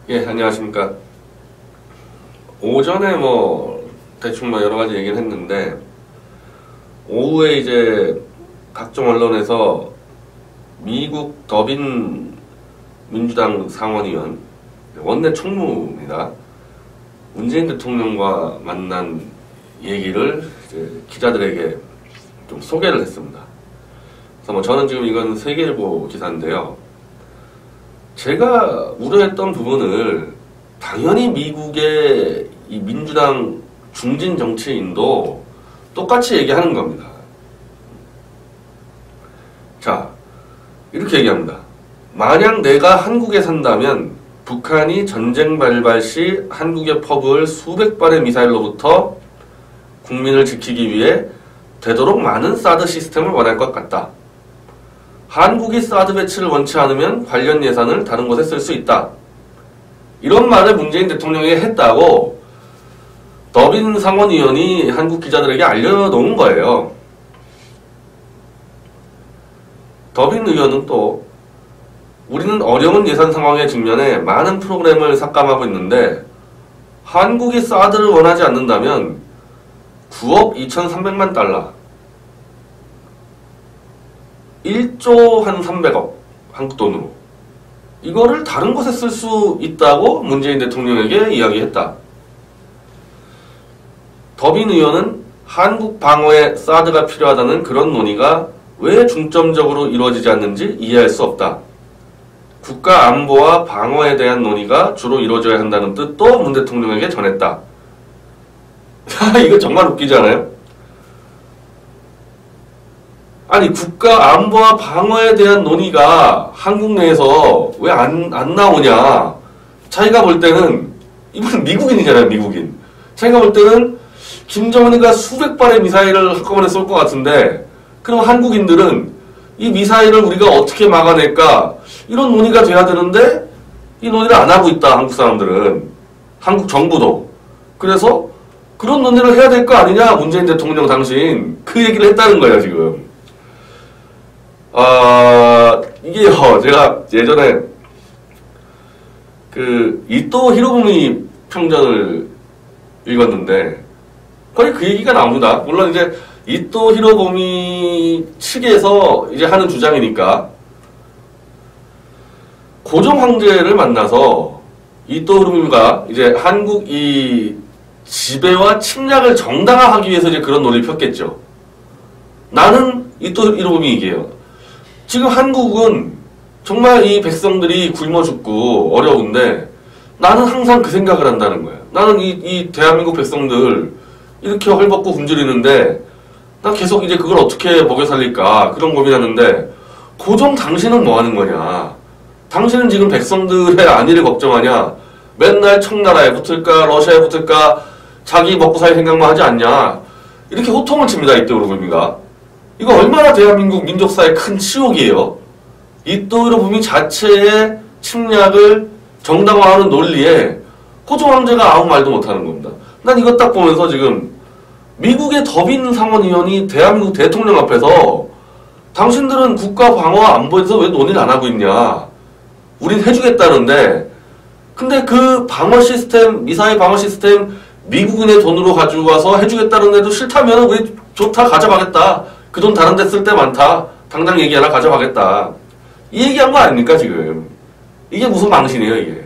예, 안녕하십니까. 오전에 대충 여러 가지 얘기를 했는데, 오후에 이제 각종 언론에서 미국 더빈 민주당 상원의원, 원내 총무입니다. 문재인 대통령과 만난 얘기를 이제 기자들에게 좀 소개를 했습니다. 그래서 저는 지금 이건 세계일보 기사인데요. 제가 우려했던 부분을 당연히 미국의 이 민주당 중진 정치인도 똑같이 얘기하는 겁니다. 자, 이렇게 얘기합니다. 만약 내가 한국에 산다면 북한이 전쟁 발발 시 한국에 퍼부을 수백 발의 미사일로부터 국민을 지키기 위해 되도록 많은 사드 시스템을 원할 것 같다. 한국이 사드 배치를 원치 않으면 관련 예산을 다른 곳에 쓸 수 있다. 이런 말을 문재인 대통령이 했다고 더빈 상원의원이 한국 기자들에게 알려놓은 거예요. 더빈 의원은 또 우리는 어려운 예산 상황에 직면해 많은 프로그램을 삭감하고 있는데 한국이 사드를 원하지 않는다면 9억 2,300만 달러 1조 한 300억 한국 돈으로 이거를 다른 곳에 쓸 수 있다고 문재인 대통령에게 이야기했다. 더빈 의원은 한국 방어에 사드가 필요하다는 그런 논의가 왜 중점적으로 이루어지지 않는지 이해할 수 없다. 국가 안보와 방어에 대한 논의가 주로 이루어져야 한다는 뜻도 문 대통령에게 전했다. 이거 정말 웃기지 않아요? 아니, 국가 안보와 방어에 대한 논의가 한국 내에서 왜 안 나오냐. 자기가 볼 때는, 이분 미국인이잖아요, 미국인. 자기가 볼 때는 김정은이가 수백 발의 미사일을 한꺼번에 쏠 것 같은데, 그럼 한국인들은 이 미사일을 우리가 어떻게 막아낼까? 이런 논의가 돼야 되는데, 이 논의를 안 하고 있다, 한국 사람들은. 한국 정부도. 그래서 그런 논의를 해야 될 거 아니냐, 문재인 대통령 당신. 그 얘기를 했다는 거예요, 지금. 이게요, 제가 예전에 이토 히로부미 평전을 읽었는데, 거의 그 얘기가 나옵니다. 물론 이제 이토 히로부미 측에서 이제 하는 주장이니까, 고종 황제를 만나서 이토 히로부미가 이제 한국 이 지배와 침략을 정당화하기 위해서 이제 그런 논의를 폈겠죠. 나는 이토 히로부미 얘기해요. 지금 한국은 정말 이 백성들이 굶어 죽고 어려운데 나는 항상 그 생각을 한다는 거야. 나는 이 대한민국 백성들 이렇게 헐벗고 굶주리는데 나 계속 이제 그걸 어떻게 먹여 살릴까 그런 고민하는데 고종 당신은 뭐 하는 거냐. 당신은 지금 백성들의 안위를 걱정하냐. 맨날 청나라에 붙을까 러시아에 붙을까 자기 먹고 살 생각만 하지 않냐. 이렇게 호통을 칩니다. 이때 히로부미가. 이거 얼마나 대한민국 민족사의 큰 치욕이에요. 이토 히로부미 자체의 침략을 정당화하는 논리에 고종 황제가 아무 말도 못하는 겁니다. 난 이거 딱 보면서 지금 미국의 더빈 상원의원이 대한민국 대통령 앞에서 당신들은 국가 방어와 안보에서 왜 논의를 안 하고 있냐. 우린 해주겠다는데 근데 그 방어 시스템, 미사일 방어 시스템 미국인의 돈으로 가지고 와서 해주겠다는데도 싫다면 우리 좋다 가져가겠다. 그 돈 다른 데 쓸 데 많다. 당장 얘기하나 가져가겠다. 이 얘기한 거 아닙니까 지금. 이게 무슨 망신이에요 이게.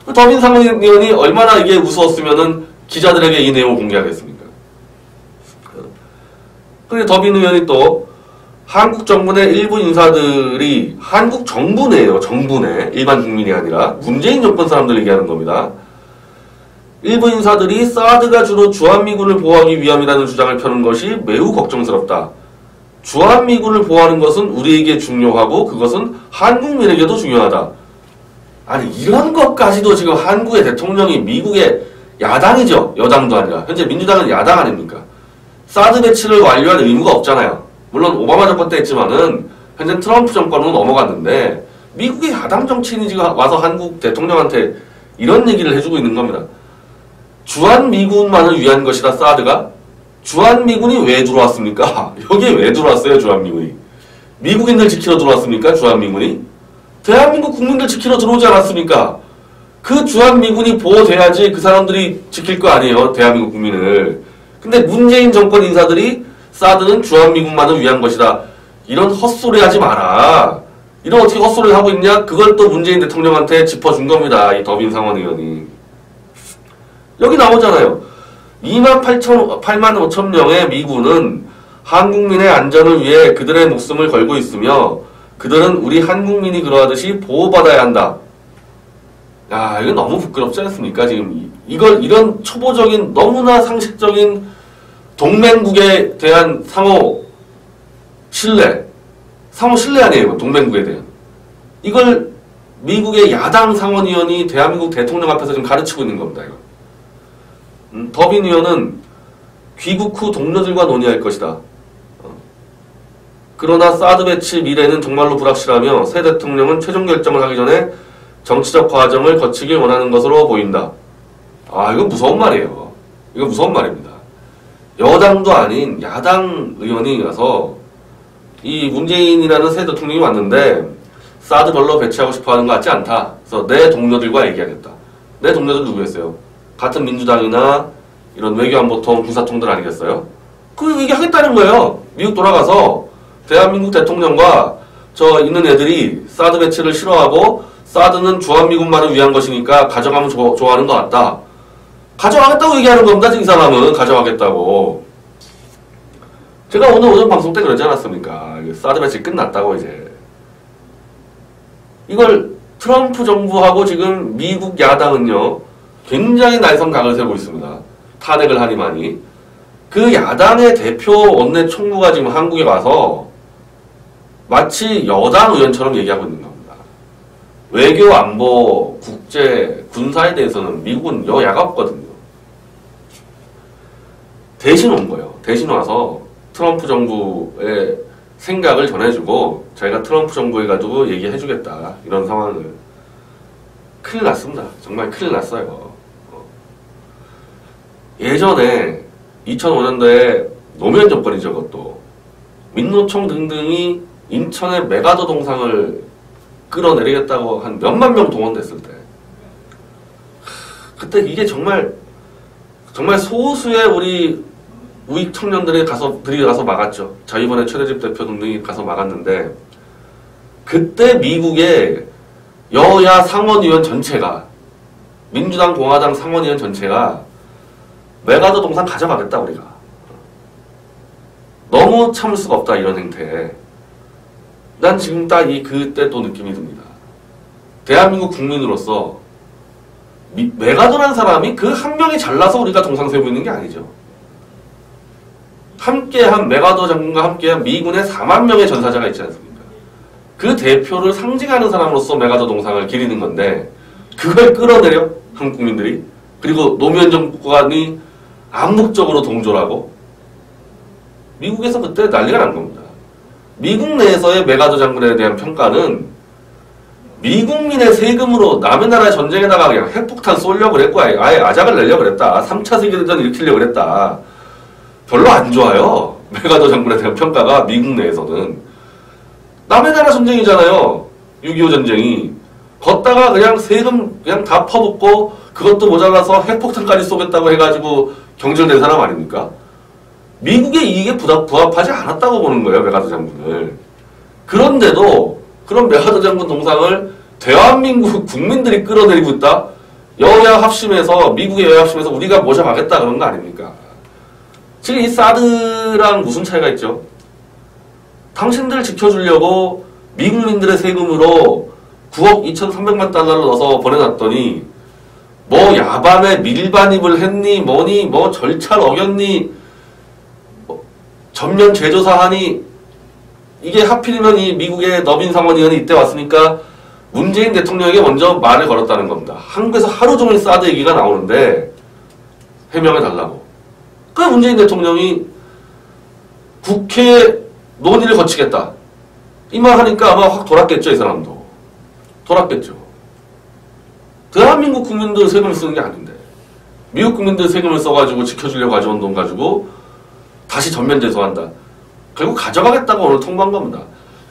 더빈 상원의원이 얼마나 이게 무서웠으면은 기자들에게 이 내용을 공개하겠습니까. 그런데 더빈 의원이 또 한국 정부 내 일부 인사들이 한국 정부 내예요. 정부 내. 일반 국민이 아니라 문재인 정권 사람들 얘기하는 겁니다. 일부 인사들이 사드가 주로 주한미군을 보호하기 위함이라는 주장을 펴는 것이 매우 걱정스럽다. 주한미군을 보호하는 것은 우리에게 중요하고 그것은 한국민에게도 중요하다. 아니 이런 것까지도 지금 한국의 대통령이 미국의 야당이죠. 여당도 아니라. 현재 민주당은 야당 아닙니까? 사드 배치를 완료할 의무가 없잖아요. 물론 오바마 정권 때 했지만은 현재 트럼프 정권으로 넘어갔는데 미국의 야당 정치인이 지금 와서 한국 대통령한테 이런 얘기를 해주고 있는 겁니다. 주한미군만을 위한 것이다 사드가? 주한미군이 왜 들어왔습니까? 여기에 왜 들어왔어요 주한미군이? 미국인들 지키러 들어왔습니까 주한미군이? 대한민국 국민들 지키러 들어오지 않았습니까? 그 주한미군이 보호돼야지 그 사람들이 지킬 거 아니에요. 대한민국 국민을. 근데 문재인 정권 인사들이 사드는 주한미군만을 위한 것이다. 이런 헛소리 하지 마라. 이런 어떻게 헛소리를 하고 있냐? 그걸 또 문재인 대통령한테 짚어준 겁니다. 이 더빈 상원 의원이. 여기 나오잖아요. 8만 5천 명의 미군은 한국민의 안전을 위해 그들의 목숨을 걸고 있으며 그들은 우리 한국민이 그러하듯이 보호받아야 한다. 야, 이거 너무 부끄럽지 않습니까? 지금 이런 초보적인 너무나 상식적인 동맹국에 대한 상호 신뢰 아니에요. 동맹국에 대한. 이걸 미국의 야당 상원의원이 대한민국 대통령 앞에서 지금 가르치고 있는 겁니다. 이거. 더빈 의원은 귀국 후 동료들과 논의할 것이다. 그러나 사드 배치 미래는 정말로 불확실하며 새 대통령은 최종 결정을 하기 전에 정치적 과정을 거치길 원하는 것으로 보인다. 아, 이거 무서운 말이에요. 이거 무서운 말입니다. 여당도 아닌 야당 의원이 가서 이 문재인이라는 새 대통령이 왔는데 사드 별로 배치하고 싶어 하는 것 같지 않다. 그래서 내 동료들과 얘기하겠다. 내 동료들 누구였어요? 같은 민주당이나 이런 외교안보통 군사통들 아니겠어요? 그 얘기하겠다는 거예요. 미국 돌아가서 대한민국 대통령과 저 있는 애들이 사드 배치를 싫어하고 사드는 주한미군만을 위한 것이니까 가져가면 좋아하는 것 같다. 가져가겠다고 얘기하는 겁니다. 이 사람은 가져가겠다고. 제가 오늘 오전 방송 때 그러지 않았습니까? 사드 배치 끝났다고 이제. 이걸 트럼프 정부하고 지금 미국 야당은요. 굉장히 날성각을 세우고 있습니다. 탄핵을 하니만이. 그 야당의 대표 원내 총무가 지금 한국에 와서 마치 여당 의원처럼 얘기하고 있는 겁니다. 외교, 안보, 국제, 군사에 대해서는 미국은 여야가 없거든요. 대신 온 거예요. 대신 와서 트럼프 정부의 생각을 전해주고 저희가 트럼프 정부에 가지고 얘기해주겠다. 이런 상황을. 큰일 났습니다. 정말 큰일 났어요. 예전에 2005년도에 노무현 정권이죠. 그것도. 민노총 등등이 인천의 메가더 동상을 끌어내리겠다고 한 몇만 명 동원됐을 때 그때 이게 정말 소수의 우리 우익 청년들이 가서 막았죠. 자유번의 최대집 대표 등등이 가서 막았는데 그때 미국의 여야 상원의원 전체가 민주당 공화당 상원의원 전체가 메가더 동상 가져가겠다 우리가. 너무 참을 수가 없다 이런 행태. 난 지금 딱 그때 또 느낌이 듭니다. 대한민국 국민으로서 메가더라는 사람이 그 한 명이 잘나서 우리가 동상 세우고 있는 게 아니죠. 함께한 메가더 장군과 함께한 미군의 4만 명의 전사자가 있지 않습니까? 그 대표를 상징하는 사람으로서 메가더 동상을 기리는 건데 그걸 끌어내려 한국 국민들이. 그리고 노무현 정권이 암묵적으로 동조하고 미국에서 그때 난리가 난 겁니다. 미국 내에서의 메가더 장군에 대한 평가는 미국민의 세금으로 남의 나라 전쟁에다가 그냥 핵폭탄 쏘려고 그랬고 아예 아작을 내려고 그랬다. 3차 세계대전 일으키려고 그랬다. 별로 안 좋아요. 메가더 장군에 대한 평가가 미국 내에서는. 남의 나라 전쟁이잖아요. 6.25 전쟁이. 걷다가 그냥 세금 그냥 다 퍼붓고 그것도 모자라서 핵폭탄까지 쏘겠다고 해가지고 경질된 사람 아닙니까? 미국의 이익에 부합하지 않았다고 보는 거예요. 메가더 장군을. 그런데도 그런 메가더 장군 동상을 대한민국 국민들이 끌어내리고 있다? 여야 합심해서 미국의 여야 합심해서 우리가 모셔가겠다 그런 거 아닙니까? 지금 이 사드랑 무슨 차이가 있죠? 당신들 지켜주려고 미국민들의 세금으로 9억 2,300만 달러를 넣어서 보내놨더니 뭐 야밤에 밀반입을 했니 뭐니 뭐 절차를 어겼니 뭐 전면 재조사하니 이게 하필이면 이 미국의 너빈 상원의원이 이때 왔으니까 문재인 대통령에게 먼저 말을 걸었다는 겁니다. 한국에서 하루 종일 사드 얘기가 나오는데 해명해달라고. 그 문재인 대통령이 국회 논의를 거치겠다. 이 말 하니까 아마 확 돌았겠죠. 이 사람도. 돌았겠죠. 대한민국 국민들 세금을 쓰는 게 아닌데 미국 국민들 세금을 써가지고 지켜주려고 가져온 돈 가지고 다시 전면 재소한다. 결국 가져가겠다고 오늘 통보한 겁니다.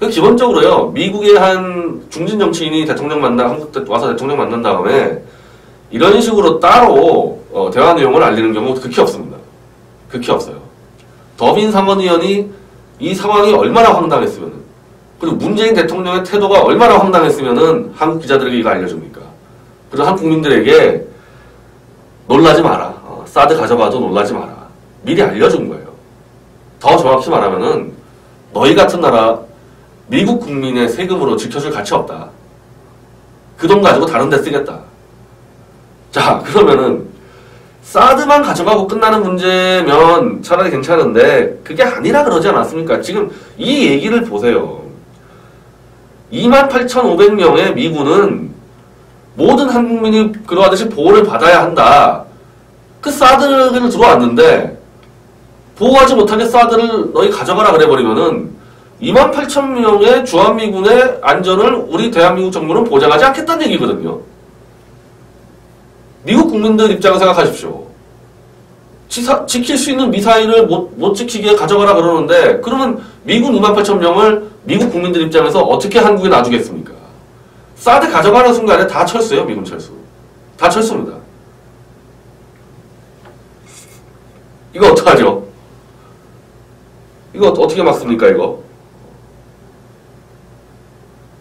기본적으로요. 미국의 한 중진 정치인이 대통령 한국 와서 대통령 만난 다음에 이런 식으로 따로 대화 내용을 알리는 경우 극히 없습니다. 극히 없어요. 더빈 상원의원이 이 상황이 얼마나 황당했으면, 그리고 문재인 대통령의 태도가 얼마나 황당했으면은 한국 기자들에게 이거 알려줍니까? 그리고 한국 국민들에게 놀라지 마라. 사드 가져가도 놀라지 마라. 미리 알려준 거예요. 더 정확히 말하면은 너희 같은 나라 미국 국민의 세금으로 지켜줄 가치 없다. 그 돈 가지고 다른 데 쓰겠다. 자, 그러면은 사드만 가져가고 끝나는 문제면 차라리 괜찮은데 그게 아니라 그러지 않았습니까? 지금 이 얘기를 보세요. 28,500명의 미군은 모든 한국민이 그러하듯이 보호를 받아야 한다. 그 사드를 들어왔는데 보호하지 못하게 사드를 너희 가져가라 그래버리면은 28,000명의 주한미군의 안전을 우리 대한민국 정부는 보장하지 않겠다는 얘기거든요. 미국 국민들 입장을 생각하십시오. 지킬 수 있는 미사일을 못 지키게 가져가라 그러는데 그러면 미군 28,000명을 미국 국민들 입장에서 어떻게 한국에 놔주겠습니까? 사드 가져가는 순간에 다 철수예요. 미군 철수. 다 철수입니다. 이거 어떡하죠? 이거 어떻게 막습니까, 이거?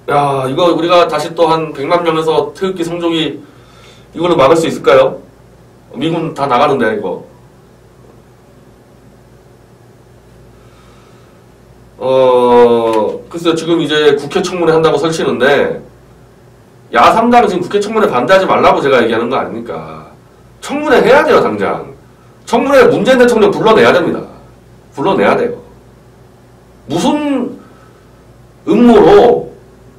야, 이거 우리가 다시 또 한 100만 명에서 태극기 성조기 이걸로 막을 수 있을까요? 미군 다 나가는데, 이거. 글쎄요, 지금 이제 국회 청문회 한다고 설치는데, 야3당은 지금 국회 청문회 반대하지 말라고 제가 얘기하는 거 아닙니까? 청문회 해야 돼요, 당장. 청문회 문재인 대통령 불러내야 됩니다. 불러내야 돼요. 무슨 음모로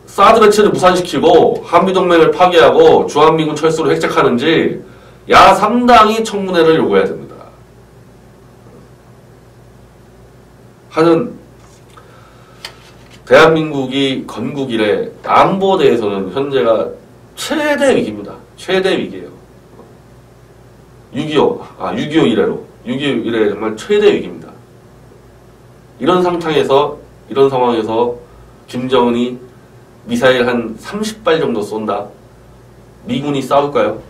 사드 배치를 무산시키고 한미동맹을 파괴하고 주한미군 철수를 획책하는지 야3당이 청문회를 요구해야 됩니다. 하는 대한민국이 건국 이래 안보대에서는 현재가 최대 위기입니다. 최대 위기예요. 6.25 이래로. 6.25 이래 정말 최대 위기입니다. 이런 상황에서 김정은이 미사일 한 30발 정도 쏜다. 미군이 싸울까요?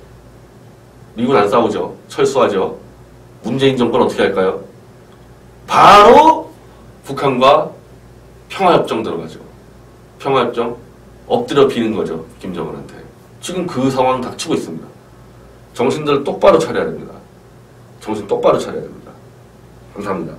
미군 안 싸우죠. 철수하죠. 문재인 정권 어떻게 할까요? 바로 북한과 평화협정 들어가죠. 평화협정 엎드려 비는 거죠. 김정은한테. 지금 그 상황 닥치고 있습니다. 정신들 똑바로 차려야 됩니다. 정신 똑바로 차려야 됩니다. 감사합니다.